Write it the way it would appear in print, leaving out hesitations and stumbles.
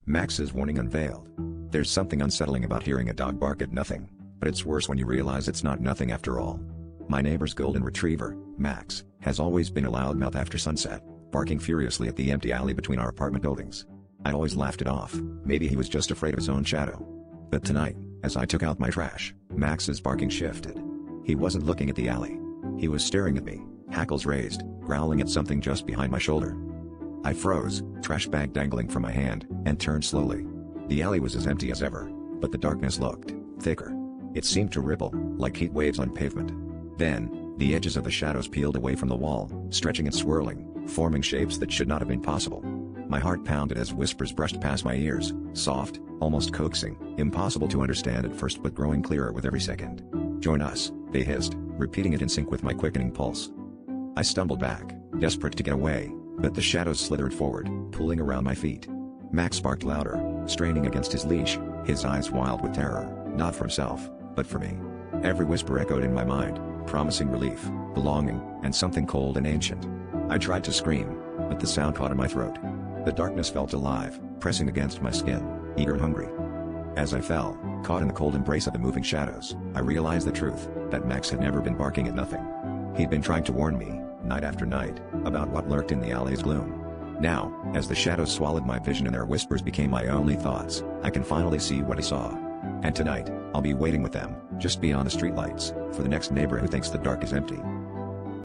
Max's warning unveiled. There's something unsettling about hearing a dog bark at nothing, but it's worse when you realize it's not nothing after all. My neighbor's golden retriever, Max, has always been a loudmouth after sunset, barking furiously at the empty alley between our apartment buildings. I always laughed it off, maybe he was just afraid of his own shadow. But tonight, as I took out my trash, Max's barking shifted. He wasn't looking at the alley. He was staring at me, hackles raised, growling at something just behind my shoulder. I froze, trash bag dangling from my hand, and turned slowly. The alley was as empty as ever, but the darkness looked thicker. It seemed to ripple, like heat waves on pavement. Then, the edges of the shadows peeled away from the wall, stretching and swirling, forming shapes that should not have been possible. My heart pounded as whispers brushed past my ears, soft, almost coaxing, impossible to understand at first but growing clearer with every second. "Join us," they hissed, repeating it in sync with my quickening pulse. I stumbled back, desperate to get away, but the shadows slithered forward, pulling around my feet. Max barked louder, straining against his leash, his eyes wild with terror, not for himself, but for me. Every whisper echoed in my mind, promising relief, belonging, and something cold and ancient. I tried to scream, but the sound caught in my throat. The darkness felt alive, pressing against my skin, eager and hungry. As I fell, caught in the cold embrace of the moving shadows, I realized the truth, that Max had never been barking at nothing. He'd been trying to warn me, night after night, about what lurked in the alley's gloom. Now, as the shadows swallowed my vision and their whispers became my only thoughts, I can finally see what he saw. And tonight, I'll be waiting with them, just beyond the streetlights, for the next neighbor who thinks the dark is empty.